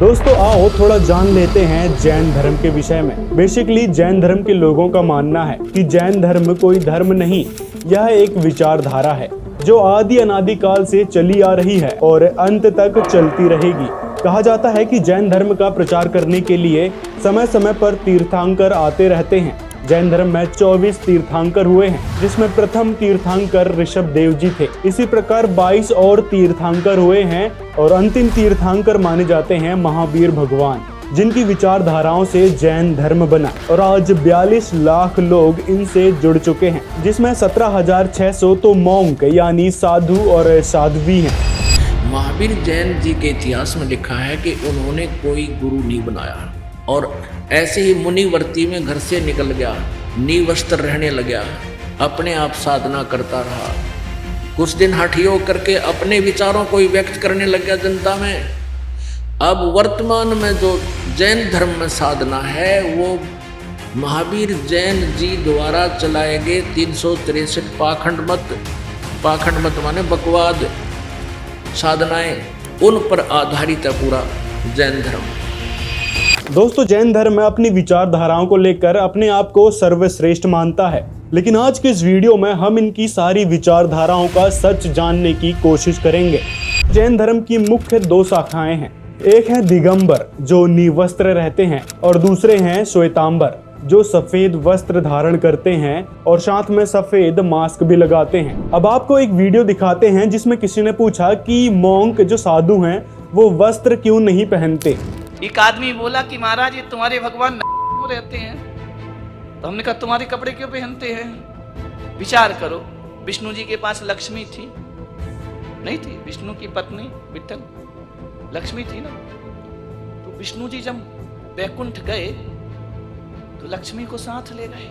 दोस्तों आओ थोड़ा जान लेते हैं जैन धर्म के विषय में। बेसिकली जैन धर्म के लोगों का मानना है कि जैन धर्म कोई धर्म नहीं, यह एक विचारधारा है जो आदि अनादि काल से चली आ रही है और अंत तक चलती रहेगी। कहा जाता है कि जैन धर्म का प्रचार करने के लिए समय समय पर तीर्थंकर आते रहते हैं। जैन धर्म में 24 तीर्थंकर हुए हैं, जिसमें प्रथम तीर्थंकर ऋषभ देव जी थे। इसी प्रकार 22 और तीर्थंकर हुए हैं और अंतिम तीर्थंकर माने जाते हैं महावीर भगवान, जिनकी विचारधाराओं से जैन धर्म बना और आज 42 लाख लोग इनसे जुड़ चुके हैं, जिसमें 17,600 तो मॉन्क यानी साधु और साध्वी हैं। महावीर जैन जी के इतिहास में लिखा है कि उन्होंने कोई गुरु नहीं बनाया और ऐसे ही मुनिवर्ती में घर से निकल गया, निवस्त्र रहने लगा, अपने आप साधना करता रहा। कुछ दिन हठयोग करके अपने विचारों को व्यक्त करने लग गया जनता में। अब वर्तमान में जो जैन धर्म में साधना है वो महावीर जैन जी द्वारा चलाए गए 363 पाखंड मत माने बकवाद साधनाएं, उन पर आधारित है पूरा जैन धर्म। दोस्तों जैन धर्म में अपनी विचारधाराओं को लेकर अपने आप को सर्वश्रेष्ठ मानता है, लेकिन आज के इस वीडियो में हम इनकी सारी विचारधाराओं का सच जानने की कोशिश करेंगे। जैन धर्म की मुख्य 2 शाखाएं हैं। एक है दिगंबर जो निवस्त्र रहते हैं और दूसरे हैं श्वेतांबर जो सफेद वस्त्र धारण करते हैं और साथ में सफेद मास्क भी लगाते हैं। अब आपको एक वीडियो दिखाते हैं जिसमें किसी ने पूछा कि मॉन्क जो साधु हैं वो वस्त्र क्यों नहीं पहनते। एक आदमी बोला कि महाराज ये तुम्हारे भगवान क्यों रहते हैं? तो हमने कहा तुम्हारे कपड़े क्यों पहनते हैं? विचार करो, विष्णु जी के पास लक्ष्मी थी नहीं थी? विष्णु की पत्नी विठ्ठल लक्ष्मी थी ना। तो विष्णु जी जब वैकुंठ गए तो लक्ष्मी को साथ ले गए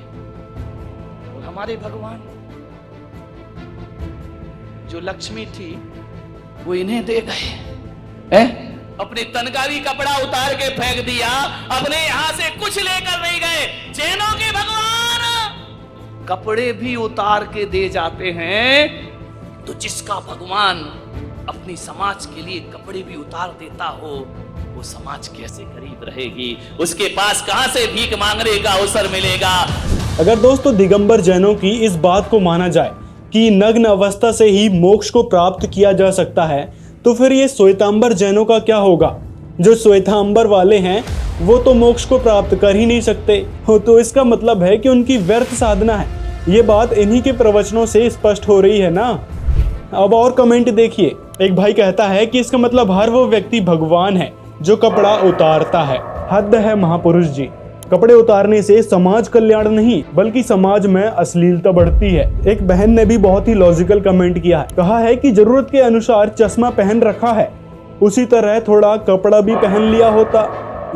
और हमारे भगवान जो लक्ष्मी थी वो इन्हें दे गए। अपने तन का भी कपड़ा उतार के फेंक दिया, अपने यहां से कुछ लेकर नहीं गए। जैनों के भगवान कपड़े भी उतार के दे जाते हैं, तो जिसका भगवान अपनी समाज के लिए कपड़े भी उतार देता हो वो समाज कैसे गरीब रहेगी? उसके पास कहां से भीख मांगने का अवसर मिलेगा? अगर दोस्तों दिगंबर जैनों की इस बात को माना जाए कि नग्न अवस्था से ही मोक्ष को प्राप्त किया जा सकता है, तो फिर ये श्वेतांबर जैनों का क्या होगा? जो श्वेतांबर वाले हैं वो तो मोक्ष को प्राप्त कर ही नहीं सकते हो, तो इसका मतलब है कि उनकी व्यर्थ साधना है। ये बात इन्हीं के प्रवचनों से स्पष्ट हो रही है ना। अब और कमेंट देखिए। एक भाई कहता है कि इसका मतलब हर वो व्यक्ति भगवान है जो कपड़ा उतारता है। हद है महापुरुष जी, कपड़े उतारने से समाज कल्याण नहीं बल्कि समाज में अश्लीलता बढ़ती है। एक बहन ने भी बहुत ही लॉजिकल कमेंट किया है, कहा है कि जरूरत के अनुसार चश्मा पहन रखा है, उसी तरह थोड़ा कपड़ा भी पहन लिया होता।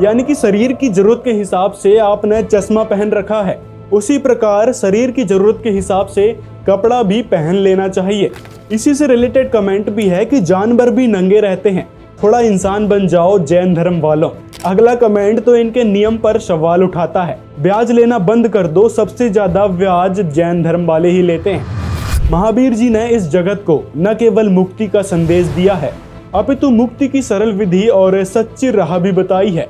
यानी कि शरीर की जरूरत के हिसाब से आपने चश्मा पहन रखा है, उसी प्रकार शरीर की जरूरत के हिसाब से कपड़ा भी पहन लेना चाहिए। इसी से रिलेटेड कमेंट भी है कि जानवर भी नंगे रहते हैं, थोड़ा इंसान बन जाओ जैन धर्म वालों। अगला कमेंट तो इनके नियम पर सवाल उठाता है, ब्याज लेना बंद कर दो, सबसे ज्यादा ब्याज जैन धर्म वाले ही लेते हैं। महावीर जी ने इस जगत को न केवल मुक्ति का संदेश दिया है अपितु मुक्ति की सरल विधि और सच्ची राह भी बताई है।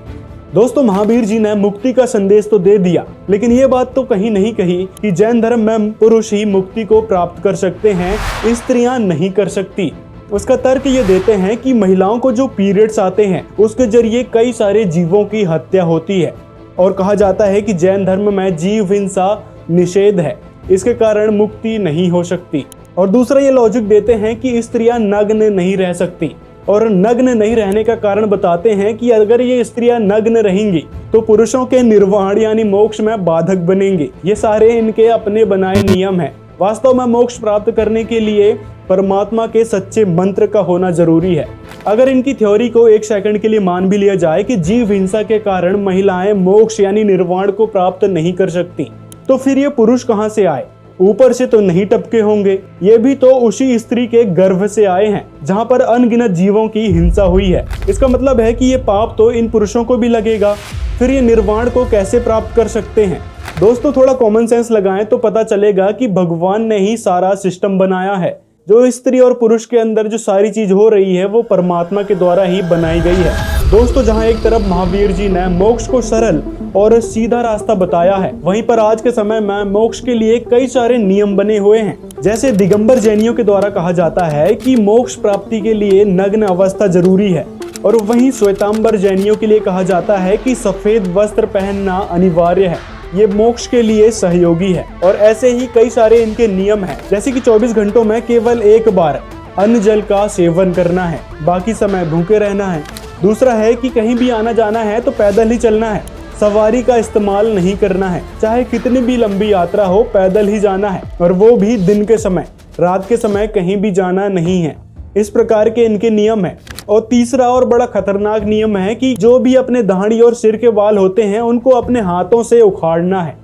दोस्तों महावीर जी ने मुक्ति का संदेश तो दे दिया, लेकिन ये बात तो कहीं नहीं कही कि जैन धर्म में पुरुष ही मुक्ति को प्राप्त कर सकते हैं, स्त्रियां नहीं कर सकती। उसका तर्क ये देते हैं कि महिलाओं को जो पीरियड्स आते हैं उसके जरिए कई सारे जीवों की हत्या होती है और कहा जाता है कि जैन धर्म में जीव हिंसा निषेध है, इसके कारण मुक्ति नहीं हो सकती। और दूसरा ये लॉजिक देते हैं कि स्त्रियां नग्न नहीं रह सकती और नग्न नहीं रहने का कारण बताते हैं कि अगर ये स्त्रियां नग्न रहेंगी तो पुरुषों के निर्वाण यानी मोक्ष में बाधक बनेंगे। ये सारे इनके अपने बनाए नियम हैं। वास्तव में मोक्ष प्राप्त करने के लिए परमात्मा के सच्चे मंत्र का होना जरूरी है। अगर इनकी थ्योरी को एक सेकंड के लिए मान भी लिया जाए कि जीव हिंसा के कारण महिलाएं मोक्ष यानी निर्वाण को प्राप्त नहीं कर सकती, तो फिर ये पुरुष कहां से आए? ऊपर से तो नहीं टपके होंगे, ये भी तो उसी स्त्री के गर्भ से आए हैं जहां पर अनगिनत जीवों की हिंसा हुई है। इसका मतलब है कि ये पाप तो इन पुरुषों को भी लगेगा, फिर ये निर्वाण को कैसे प्राप्त कर सकते हैं? दोस्तों थोड़ा कॉमन सेंस लगाएं तो पता चलेगा कि भगवान ने ही सारा सिस्टम बनाया है। जो स्त्री और पुरुष के अंदर जो सारी चीज हो रही है वो परमात्मा के द्वारा ही बनाई गई है। दोस्तों, जहां एक तरफ महावीर जी ने मोक्ष को सरल और सीधा रास्ता बताया है, वहीं पर आज के समय में मोक्ष के लिए कई सारे नियम बने हुए हैं। जैसे दिगंबर जैनियों के द्वारा कहा जाता है कि मोक्ष प्राप्ति के लिए नग्न अवस्था जरूरी है, और वहीं श्वेतांबर जैनियों के लिए कहा जाता है कि सफेद वस्त्र पहनना अनिवार्य है, ये मोक्ष के लिए सहयोगी है। और ऐसे ही कई सारे इनके नियम हैं, जैसे कि 24 घंटों में केवल एक बार अन्न जल का सेवन करना है, बाकी समय भूखे रहना है। दूसरा है कि कहीं भी आना जाना है तो पैदल ही चलना है, सवारी का इस्तेमाल नहीं करना है, चाहे कितनी भी लंबी यात्रा हो पैदल ही जाना है, और वो भी दिन के समय, रात के समय कहीं भी जाना नहीं है। इस प्रकार के इनके नियम है। और तीसरा और बड़ा खतरनाक नियम है कि जो भी अपने दाढ़ी और सिर के बाल होते हैं उनको अपने हाथों से उखाड़ना है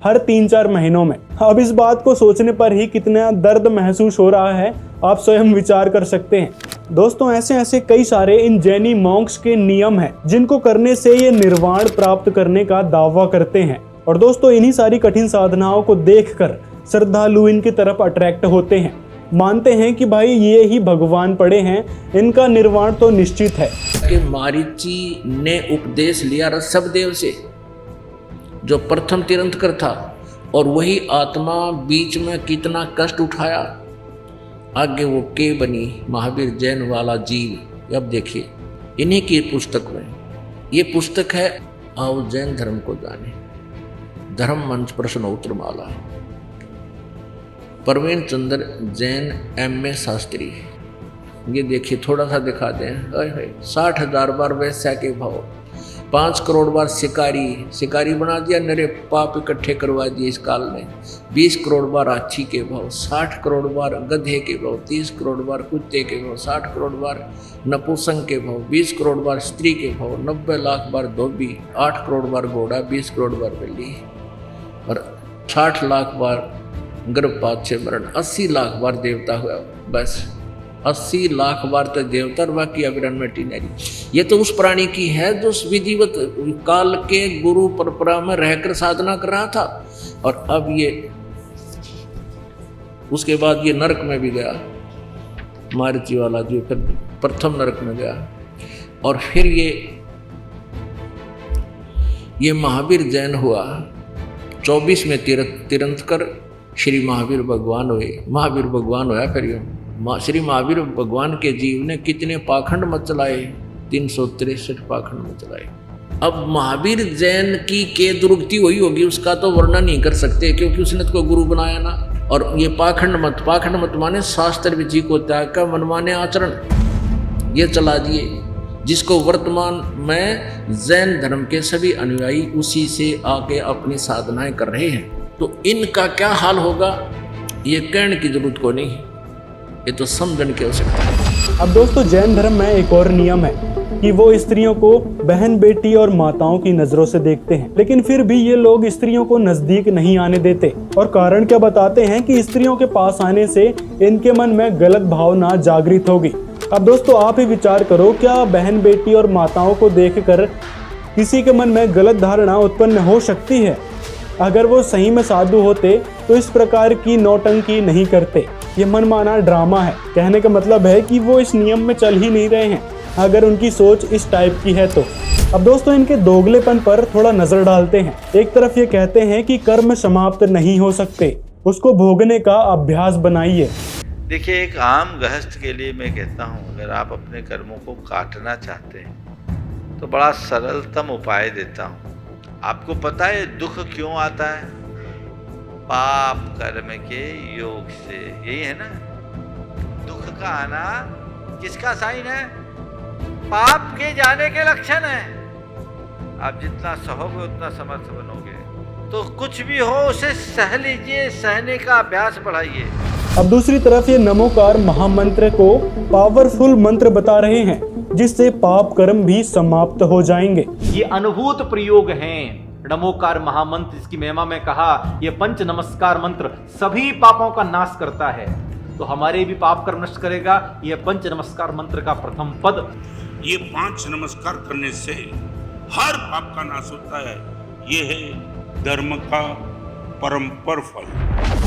हर 3-4 महीनों में। अब इस बात को सोचने पर ही कितना दर्द महसूस हो रहा है, आप स्वयं विचार कर सकते हैं। दोस्तों, ऐसे ऐसे कई सारे इन जैनी मॉन्क्स के नियम हैं जिनको करने से ये निर्वाण प्राप्त करने का दावा करते हैं। और दोस्तों, इन्हीं सारी कठिन साधनाओं को देखकर श्रद्धालु इनकी तरफ अट्रैक्ट होते हैं, मानते हैं कि भाई ये ही भगवान पड़े हैं, इनका निर्वाण तो निश्चित है। कि मारीची ने उपदेश लिया ऋषभदेव से, जो प्रथम तीर्थंकर था, और वही आत्मा बीच में कितना कष्ट उठाया, आगे वो के बनी महावीर जैन वाला जीव। अब देखिए इन्हीं की पुस्तक में, ये पुस्तक है आओ जैन धर्म को जाने, धर्म मंच प्रश्नोत्तर माला, प्रवीण चंद्र जैन M.A. शास्त्री। ये देखिए, थोड़ा सा दिखा दें। 60,000 बार वैश्या के भाव, 5 करोड़ बार शिकारी बना दिया, नरे पाप इकट्ठे करवा दिए इस काल में। 20 करोड़ बार हाथी के भाव, 60 करोड़ बार गधे के भाव, 30 करोड़ बार कुत्ते के भाव, 60 करोड़ बार नपुंसक के भाव, 20 करोड़ बार स्त्री के भाव, 90 लाख बार धोबी, 8 करोड़ बार घोड़ा, 20 करोड़ बार बिल्ली, और 60 लाख बार गर्भपात से मरण, 80 लाख बार देवता हुआ। बस 80 लाख बार तक देवता, और बाकी अविरण में टीनरी। ये तो उस प्राणी की है जो विधिवत काल के गुरु परंपरा में रहकर साधना कर रहा था। और अब ये उसके बाद ये नरक में भी गया, मारुति वाला जो फिर प्रथम नरक में गया। और फिर ये महावीर जैन हुआ, 24 में तीर्थंकर श्री महावीर भगवान हुए। महावीर भगवान होया फिर श्री महावीर भगवान के जीव ने कितने पाखंड मत चलाए, 363 पाखंड मत चलाए। अब महावीर जैन की के दुर्गति हुई होगी, उसका तो वर्णन नहीं कर सकते, क्योंकि उसने तो गुरु बनाया ना। और ये पाखंड मत माने शास्त्र विधि को त्याग कर मनमाने आचरण ये चला दिए, जिसको वर्तमान में जैन धर्म के सभी अनुयायी उसी से आके अपनी साधनाएं कर रहे हैं। तो इनका क्या हाल होगा ये कहने की जरूरत को नहीं, ये तो समझने की आवश्यकता है। अब दोस्तों, जैन धर्म में एक और नियम है कि वो स्त्रियों को बहन, बेटी और माताओं की नजरों से देखते हैं, लेकिन फिर भी ये लोग स्त्रियों को नजदीक नहीं आने देते। और कारण क्या बताते हैं कि स्त्रियों के पास आने से इनके मन में गलत भावना जागृत होगी। अब दोस्तों, आप ही विचार करो, क्या बहन, बेटी और माताओं को देखकर किसी के मन में गलत धारणा उत्पन्न हो सकती है? अगर वो सही में साधु होते तो इस प्रकार की नौटंकी नहीं करते। ये मनमाना ड्रामा है। कहने का मतलब है कि वो इस नियम में चल ही नहीं रहे हैं, अगर उनकी सोच इस टाइप की है तो। अब दोस्तों, इनके दोगलेपन पर थोड़ा नजर डालते हैं। एक तरफ ये कहते हैं कि कर्म समाप्त नहीं हो सकते, उसको भोगने का अभ्यास बनाइए। देखिए, एक आम गृहस्थ के लिए मैं कहता हूँ, अगर आप अपने कर्मों को काटना चाहते हैं तो बड़ा सरलतम उपाय देता हूँ। आपको पता है दुख क्यों आता है? पाप कर्म के योग से। यही है ना, दुख का आना किसका साइन है? पाप के जाने के लक्षण है। आप जितना सहोगे उतना समर्थ बनोगे। तो कुछ भी हो उसे सह लीजिए, सहने का अभ्यास बढ़ाइए। अब दूसरी तरफ ये नमोकार महामंत्र को पावरफुल मंत्र बता रहे हैं, जिससे पाप कर्म भी समाप्त हो जाएंगे। ये अनुभूत प्रयोग हैं नमोकार महामंत्र। इसकी महिमा में कहा, ये पंच नमस्कार मंत्र सभी पापों का नाश करता है। तो हमारे भी पाप कर्म नष्ट करेगा ये पंच नमस्कार मंत्र का प्रथम पद। ये 5 नमस्कार करने से हर पाप का नाश होता है। ये है धर्म का परम फल।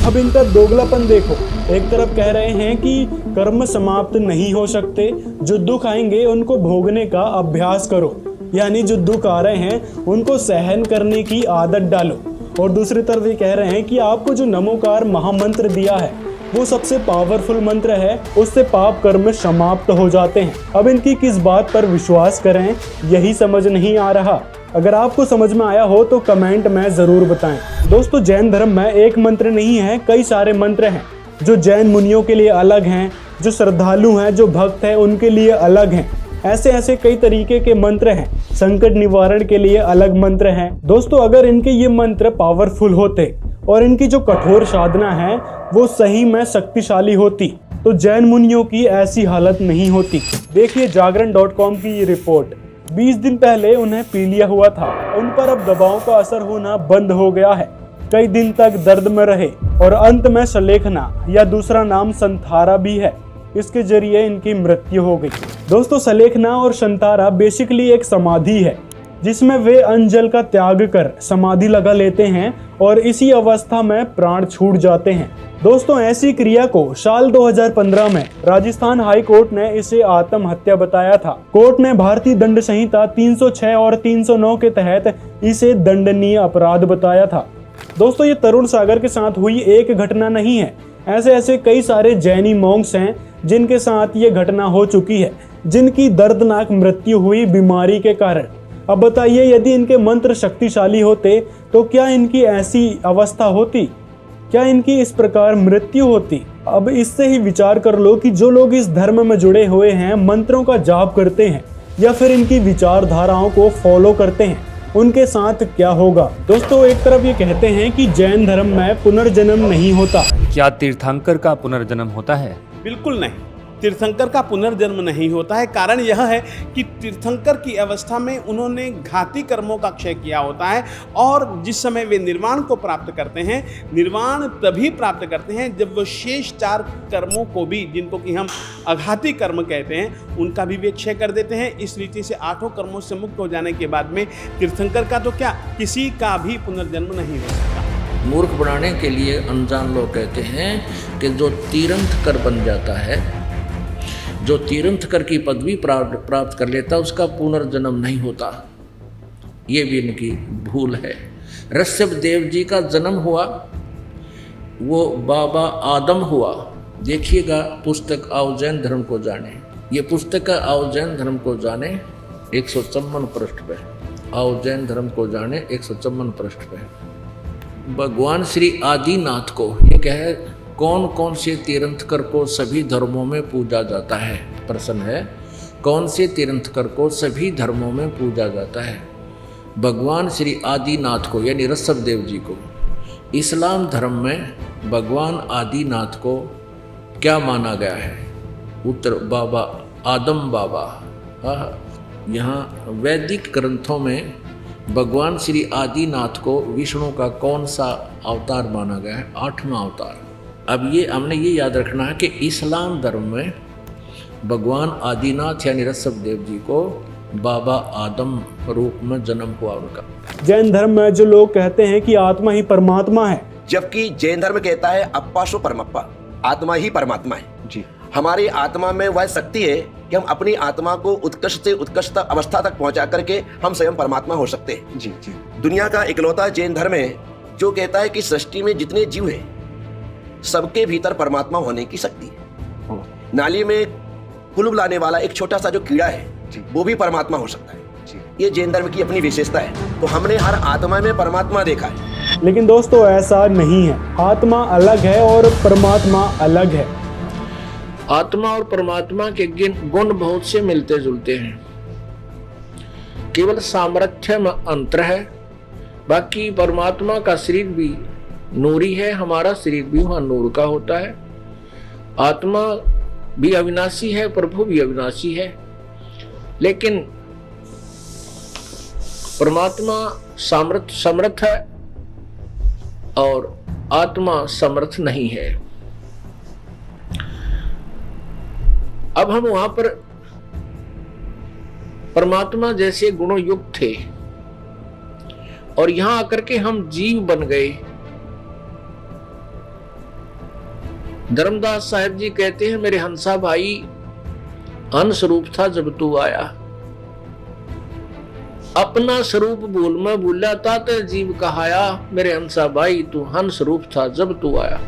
अब इनका दोगलापन देखो, एक तरफ कह रहे हैं कि कर्म समाप्त नहीं हो सकते, जो दुख आएंगे उनको भोगने का अभ्यास करो, यानी जो दुख आ रहे हैं उनको सहन करने की आदत डालो। और दूसरी तरफ ये कह रहे हैं कि आपको जो नमोकार महामंत्र दिया है वो सबसे पावरफुल मंत्र है, उससे पाप कर्म समाप्त हो जाते हैं। अब इनकी किस बात पर विश्वास करें यही समझ नहीं आ रहा। अगर आपको समझ में आया हो तो कमेंट में ज़रूर बताएं। दोस्तों, जैन धर्म में एक मंत्र नहीं है, कई सारे मंत्र हैं जो जैन मुनियों के लिए अलग हैं, जो श्रद्धालु हैं, जो भक्त हैं उनके लिए अलग हैं। ऐसे कई तरीके के मंत्र हैं। संकट निवारण के लिए अलग मंत्र हैं। दोस्तों, अगर इनके ये मंत्र पावरफुल होते और इनकी जो कठोर साधना है वो सही में शक्तिशाली होती तो जैन मुनियों की ऐसी हालत नहीं होती। देखिए जागरण.com की ये रिपोर्ट, 20 दिन पहले उन्हें पीलिया हुआ था, उन पर अब दवाओं का असर होना बंद हो गया है। कई दिन तक दर्द में रहे और अंत में सलेखना या दूसरा नाम संथारा भी है, इसके जरिए इनकी मृत्यु हो गई। दोस्तों, सलेखना और संतारा बेसिकली एक समाधि है जिसमें वे अंजल का त्याग कर समाधि लगा लेते हैं और इसी अवस्था में प्राण छूट जाते हैं। दोस्तों, ऐसी क्रिया को साल 2015 में राजस्थान हाई कोर्ट ने इसे आत्महत्या बताया था। कोर्ट ने भारतीय दंड संहिता 306 और 309 के तहत इसे दंडनीय अपराध बताया था। दोस्तों, ये तरुण सागर के साथ हुई एक घटना नहीं है, ऐसे कई सारे जैनी मॉन्क्स हैं जिनके साथ ये घटना हो चुकी है, जिनकी दर्दनाक मृत्यु हुई बीमारी के कारण। अब बताइए, यदि इनके मंत्र शक्तिशाली होते तो क्या इनकी ऐसी अवस्था होती, क्या इनकी इस प्रकार मृत्यु होती? अब इससे ही विचार कर लो कि जो लोग इस धर्म में जुड़े हुए हैं, मंत्रों का जाप करते हैं या फिर इनकी विचारधाराओं को फॉलो करते हैं, उनके साथ क्या होगा। दोस्तों, एक तरफ ये कहते हैं कि जैन धर्म में पुनर्जन्म नहीं होता। क्या तीर्थंकर का पुनर्जन्म होता है? बिल्कुल नहीं, तीर्थंकर का पुनर्जन्म नहीं होता है। कारण यह है कि तीर्थंकर की अवस्था में उन्होंने घाती कर्मों का क्षय किया होता है और जिस समय वे निर्वाण को प्राप्त करते हैं, निर्वाण तभी प्राप्त करते हैं जब वो शेष 4 कर्मों को भी, जिनको कि हम अघाती कर्म कहते हैं, उनका भी वे क्षय कर देते हैं। इस रीति से 8 कर्मों से मुक्त हो जाने के बाद में तीर्थंकर का तो क्या, किसी का भी पुनर्जन्म नहीं हो सकता। मूर्ख बनाने के लिए अनजान लोग कहते हैं कि जो तीर्थंकर बन जाता है, जो तीर्थंकर की पदवी प्राप्त कर लेता, उसका पुनर्जन्म नहीं होता। ये भी इनकी भूल है। ऋषभ देव जी का जन्म हुआ, वो बाबा आदम हुआ। देखिएगा पुस्तक आओ जैन धर्म को जाने, ये पुस्तक है आओ जैन धर्म को जाने 154 पृष्ठ पे, आओ जैन धर्म को जाने 154 पृष्ठ पे। भगवान श्री आदिनाथ को ये कहे कौन कौन से तीर्थंकर को सभी धर्मों में पूजा जाता है। प्रश्न है, कौन से तीर्थंकर को सभी धर्मों में पूजा जाता है? भगवान श्री आदिनाथ को, यानी ऋषभ देव जी को। इस्लाम धर्म में भगवान आदिनाथ को क्या माना गया है? उत्तर बाबा आदम बाबा। यहाँ वैदिक ग्रंथों में भगवान श्री आदिनाथ को विष्णु का कौन सा अवतार माना गया है? 8वां अवतार। अब ये हमने ये याद रखना है कि इस्लाम धर्म में भगवान आदिनाथ यानी ऋषभ देव जी को बाबा आदम रूप में जन्म हुआ उनका। जैन धर्म में जो लोग कहते हैं कि आत्मा ही परमात्मा है, जबकि जैन धर्म कहता है अप्पा सो परमप्पा, आत्मा ही परमात्मा है। जी, हमारी आत्मा में वह शक्ति है कि हम अपनी आत्मा को उत्कृष्ट से उत्कृष्ट अवस्था तक पहुंचा करके हम स्वयं परमात्मा हो सकते हैं। जी जी। दुनिया का इकलौता जैन धर्म है जो कहता है कि सृष्टि में जितने जीव हैं सबके भीतर परमात्मा होने की शक्ति है। नाली में कुलुब लाने वाला एक छोटा सा जो कीड़ा है वो भी परमात्मा हो सकता है। ये जैन धर्म की अपनी विशेषता है। तो हमने हर आत्मा में परमात्मा देखा है। लेकिन दोस्तों ऐसा नहीं है, आत्मा अलग है और परमात्मा अलग है। आत्मा और परमात्मा के गुण बहुत से मिलते जुलते हैं, केवल सामर्थ्य में अंतर है। बाकी परमात्मा का शरीर भी नूरी है, हमारा शरीर भी वहां नूर का होता है। आत्मा भी अविनाशी है, प्रभु भी अविनाशी है, लेकिन परमात्मा समर्थ है और आत्मा समर्थ नहीं है। अब हम वहां पर परमात्मा जैसे गुणों युक्त थे और यहां आकर के हम जीव बन गए, धर्मदास साहब जी कहते हैं, मेरे हंसा भाई हंस रूप था जब तू आया, अपना स्वरूप भूल में भूला तात जीव कहाया, मेरे हंसा भाई तू हंस रूप था जब तू आया।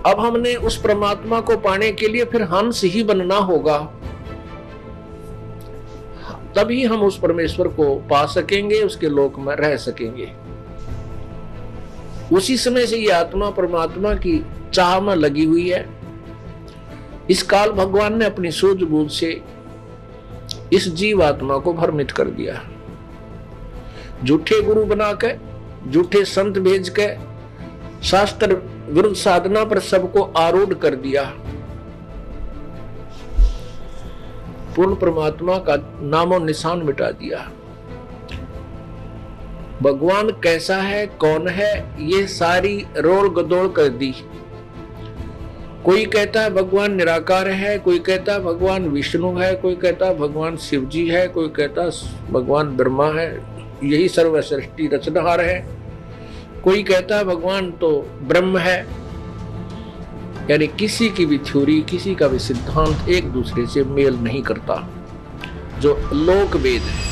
अब हमने उस परमात्मा को पाने के लिए फिर हंस ही बनना होगा, तभी हम उस परमेश्वर को पा सकेंगे, उसके लोक में रह सकेंगे। उसी समय से ये आत्मा परमात्मा की चाह में लगी हुई है। इस काल भगवान ने अपनी सूझबूझ से इस जीव आत्मा को भ्रमित कर दिया। झूठे गुरु बना के, झूठे संत भेज के, शास्त्र विरुद्ध साधना पर सबको आरूढ़ कर दिया। पूर्ण परमात्मा का नामो निशान मिटा दिया। भगवान कैसा है, कौन है, ये सारी रोल गदोड़ कर दी। कोई कहता है भगवान निराकार है, कोई कहता है भगवान विष्णु है, कोई कहता है भगवान शिव जी है, कोई कहता है भगवान ब्रह्मा है, यही सर्व सृष्टि रचनहार है। कोई कहता है भगवान तो ब्रह्म है। यानी किसी की भी थ्योरी, किसी का भी सिद्धांत एक दूसरे से मेल नहीं करता, जो लोक वेद है।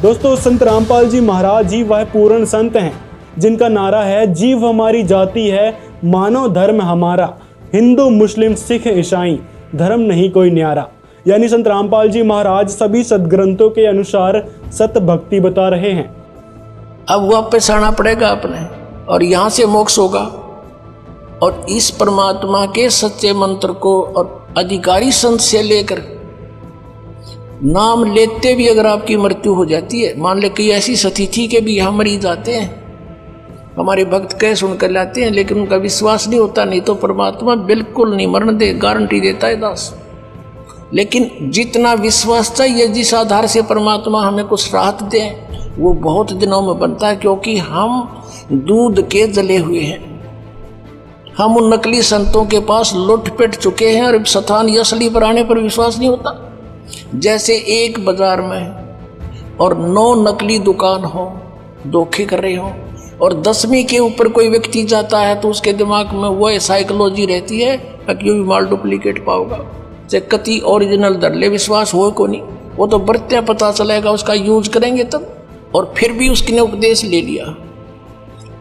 दोस्तों, संत रामपाल जी महाराज जी वह पूर्ण संत हैं जिनका नारा है, जीव हमारी जाति है, मानव धर्म हमारा, हिंदू मुस्लिम सिख ईसाई, धर्म नहीं कोई न्यारा। यानी संत रामपाल जी महाराज सभी सदग्रंथों के अनुसार सत्य भक्ति बता रहे हैं। अब वापस आना पड़ेगा अपने, और यहाँ से मोक्ष होगा। और इस परमात्मा के सच्चे मंत्र को और अधिकारी संत से लेकर नाम लेते भी अगर आपकी मृत्यु हो जाती है, मान ले कि ऐसी स्थिति के भी यहाँ मरीज आते हैं, हमारे भक्त कह सुनकर लाते हैं, लेकिन उनका विश्वास नहीं होता। नहीं तो परमात्मा बिल्कुल नहीं मरण दे, गारंटी देता है दास। लेकिन जितना विश्वास चाहिए, जिस आधार से परमात्मा हमें कुछ राहत दे, वो बहुत दिनों में बनता है, क्योंकि हम दूध के जले हुए हैं। हम उन नकली संतों के पास लुट पिट चुके हैं, और सतान असली पर आने पर विश्वास नहीं होता। जैसे एक बाजार में और 9 नकली दुकान हो, धोखे कर रहे हो, और 10वीं के ऊपर कोई व्यक्ति जाता है तो उसके दिमाग में वह साइकोलॉजी रहती है कि भी माल डुप्लीकेट पाओगा, चाहे कति ओरिजिनल दरले विश्वास हो को नहीं, वो तो बरत्या पता चलेगा, उसका यूज करेंगे तब। और फिर भी उसने उपदेश ले लिया,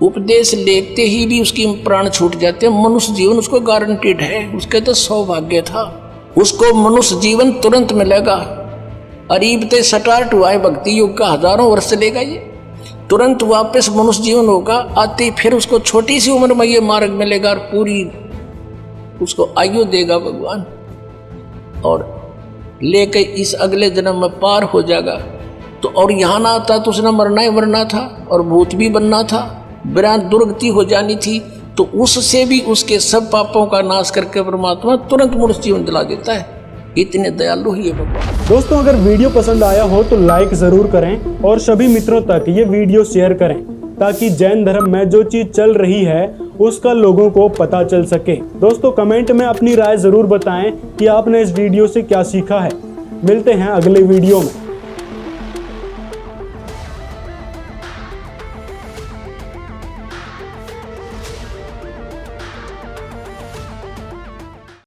उपदेश लेते ही भी उसकी प्राण छूट जाते हैं। मनुष्य जीवन उसको गारंटीड है, उसके तो सौभाग्य था, उसको मनुष्य जीवन तुरंत मिलेगा। अरीब ते स्टार्ट हुआ है भक्ति युग का, हजारों वर्ष चलेगा, ये तुरंत वापस मनुष्य जीवन होगा। आते ही फिर उसको छोटी सी उम्र में ये मार्ग मिलेगा, और पूरी उसको आयु देगा भगवान, और लेके इस अगले जन्म में पार हो जाएगा। तो और यहाँ ना आता तो उसने मरना ही मरना था, और भूत भी बनना था, बिरान दुर्गति हो जानी थी। तो उससे भी उसके सब पापों का नाश करके परमात्मा तुरंत मनुष्य जीवन दिला देता है। इतने दयालु ही है भगवान। दोस्तों, अगर वीडियो पसंद आया हो तो लाइक जरूर करें और सभी मित्रों तक ये वीडियो शेयर करें, ताकि जैन धर्म में जो चीज चल रही है उसका लोगों को पता चल सके। दोस्तों, कमेंट में अपनी राय जरूर बताएं कि आपने इस वीडियो से क्या सीखा है। मिलते हैं अगले वीडियो में।